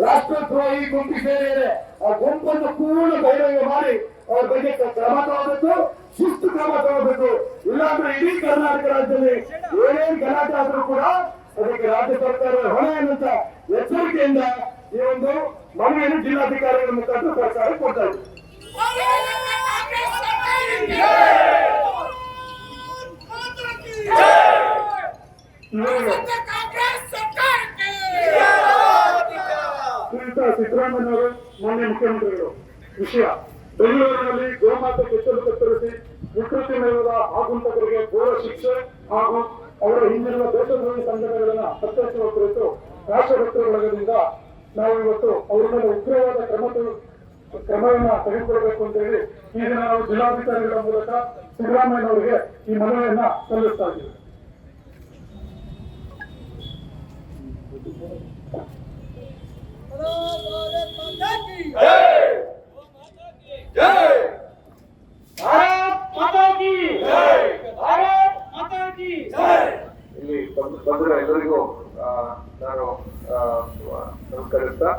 ರಾಷ್ಟ್ರದ್ರೋಹಿ ಗುಂಪು ಸೇರಿದೆ. ಆ ಗುಂಪನ್ನು ಪೂರ್ಣ ಬಹಿರಂಗ ಮಾಡಿ ಅವ್ರ ಬಗ್ಗೆ ಕ್ರಮ ತಗೋಬೇಕು, ಶಿಸ್ತು ಕ್ರಮ ತಗೋಬೇಕು. ಇಲ್ಲಾಂದ್ರೆ ಇಡೀ ಕರ್ನಾಟಕ ರಾಜ್ಯದಲ್ಲಿ ಏನೇನು ಗಲಾಟೆ ಆದ್ರೂ ಕೂಡ ಅದಕ್ಕೆ ರಾಜ್ಯ ಸರ್ಕಾರದ ಹೊಣೆ ಅನ್ನುವಂತ ಎಚ್ಚರಿಕೆಯಿಂದ ಈ ಒಂದು ಮನವಿಯನ್ನು ಜಿಲ್ಲಾಧಿಕಾರಿಗಳ ಮುಖಾಂತರ ಸರ್ಕಾರ ಕೊಡ್ತಾ ಇದೆ. ಸಿದ್ದರಾಮಯ್ಯವರು ಮಾನ್ಯ ಮುಖ್ಯಮಂತ್ರಿಗಳು ವಿಷಯ ಬೆಂಗಳೂರಿನಲ್ಲಿ ಗೋಮಾತೆ ಕೆಚ್ಚಲು ಕತ್ತರಿಸಿ ವಿಕೃತಿ ಮೇಲದ ಆಗುಂತಕರಿಗೆ ಘೋರ ಶಿಕ್ಷೆ ಹಾಗೂ ಅವರ ಹಿಂದಿರುವ ದೇಶದ್ರೋಹಿ ಸಂಘಟನೆಗಳನ್ನ ಪ್ರತ್ಯೇಕಿಸುವ ಕುರಿತು ರಾಷ್ಟ್ರಭಕ್ತರ ಬಳಗದಿಂದ ನಾವು ಇವತ್ತು ಅವರ ಮೇಲೆ ಉಗ್ರವಾದ ಕ್ರಮವನ್ನ ತೆಗೆದುಕೊಳ್ಳಬೇಕು ಅಂತ ಹೇಳಿ ಈ ದಿನ ನಾವು ಜಿಲ್ಲಾಧಿಕಾರಿಗಳ ಮೂಲಕ ಸಿದ್ದರಾಮಯ್ಯನವರಿಗೆ ಈ ಮನವಿಯನ್ನ ಸಲ್ಲಿಸ್ತಾ ಇದ್ದೀವಿ. ಇಲ್ಲಿ ಬಂದಿರೋ ಎಲ್ಲರಿಗೂ ನಾನು ನಮಸ್ಕರಿಸ್ತಾ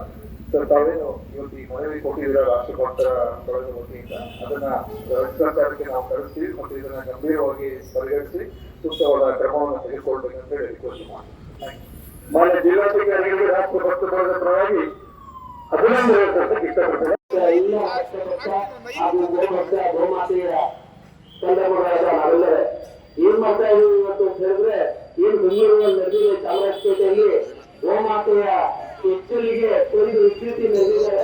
ಸರ್, ತಾವೇನು ಇವತ್ತು ಈ ಮನವಿ ಕೊಟ್ಟಿದ್ದೀರ ರಾಷ್ಟ್ರಭಕ್ತರ ಬಳಗ ವತಿಯಿಂದ ಅದನ್ನ ರಾಜ್ಯ ಸರ್ಕಾರಕ್ಕೆ ನಾವು ಕಳಿಸ್ತೀವಿ ಮತ್ತು ಇದನ್ನ ಗಂಭೀರವಾಗಿ ಪರಿಗಣಿಸಿ ಸೂಕ್ತವಾದ ಕ್ರಮವನ್ನು ತೆಗೆದುಕೊಳ್ಬೇಕಂತ ಹೇಳಿ ರಿಕ್ವೆಸ್ಟ್ ಮಾಡ್ತೀವಿ. ಮಾನ್ಯ ಜಿಲ್ಲಾಧಿಕಾರಿಗಳಿಗೆ ರಾಷ್ಟ್ರಭಕ್ತ ಬಳಗದ ಪರವಾಗಿ ಅಭಿನಂದನೆ ಹೇಳಕ್ಕೆ ಇಷ್ಟಪಡ್ತೇನೆ. ಎಲ್ಲ ರಾಷ್ಟ್ರಭಕ್ತ ಹಾಗೂ ಗೋಭಕ್ತ ಗೋಮಾತೆಯರ ಸಂದರ್ಭಗಳಾದ ನಾವೆಲ್ಲರೇ ಏನ್ ಮಾಡ್ತಾ ಇದೀವಿ ಇವತ್ತು ಅಂತ ಹೇಳಿದ್ರೆ, ಏನ್ ಬೆಂಗಳೂರಿನಲ್ಲಿ ನಡೆದಿದೆ ಚಾಮರಾಜಪೇಟೆಯಲ್ಲಿ ಗೋಮಾತೆಯ ಹೆಚ್ಚಲಿಗೆ ಒಂದು ವಿಕೃತಿ ನಡೆದಿದೆ.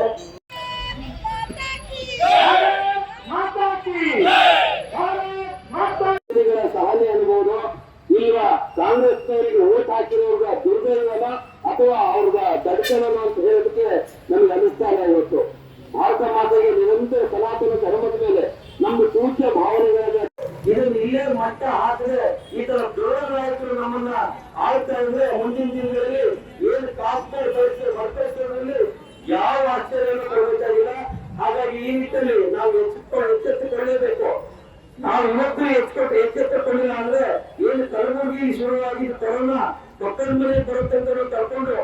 ಸಹನೆ ಅನ್ಬೋದು ಇಲ್ಲ ಕಾಂಗ್ರೆಸ್ನವರಿಗೆ ಓಟ್ ಹಾಕಿರೋರ್ಗ ದುರ್ದೈವನ ಅಥವಾ ಅವ್ರಗ ದರ್ಶನ ಅಂತ ಹೇಳೋದಕ್ಕೆ ನಮ್ಗೆ ಅನಿಸ್ತಾ ಇಲ್ಲ. ಇವತ್ತು ಭಾರತ ಮಾತೆಗೆ ನಿರಂತರ ಸನಾತನ ಧರ್ಮದ ಮೇಲೆ ನಮ್ಮ ಸೂಚ್ಯ ಭಾವನೆಗಳ ಇದನ್ನು ಇಲ್ಲೇ ಮಟ್ಟ ಹಾಕಿದ್ರೆ ಈ ತರ ದೊಡ್ಡ ನಾಯಕರು ನಮ್ಮನ್ನ ಆಳ್ತಾ ಇದ್ರೆ ಮುಂದಿನ ದಿನಗಳಲ್ಲಿ ಏನು ಕಾಶ್ಮೀರ ಬರ್ತದಲ್ಲಿ ಯಾವ ಆಶ್ಚರ್ಯನೂ ಕೊಡಬೇಕಾಗಿಲ್ಲ. ಹಾಗಾಗಿ ಈ ನಿಟ್ಟಿನಲ್ಲಿ ನಾವು ಎಚ್ಚೆತ್ತುಕೊಳ್ಳಬೇಕು. ನಾವು ಇವತ್ತು ಎಚ್ಚೆತ್ತುಕೊಂಡಿಲ್ಲ ಅಂದ್ರೆ ಏನು ಕಲಬುರಗಿ ಶುರುವಾಗಿ ಕೊರೋನಾ ಮಕ್ಕಳ ಮೇಲೆ ಬರುತ್ತೆ ಅಂತ ಕರ್ಕೊಂಡು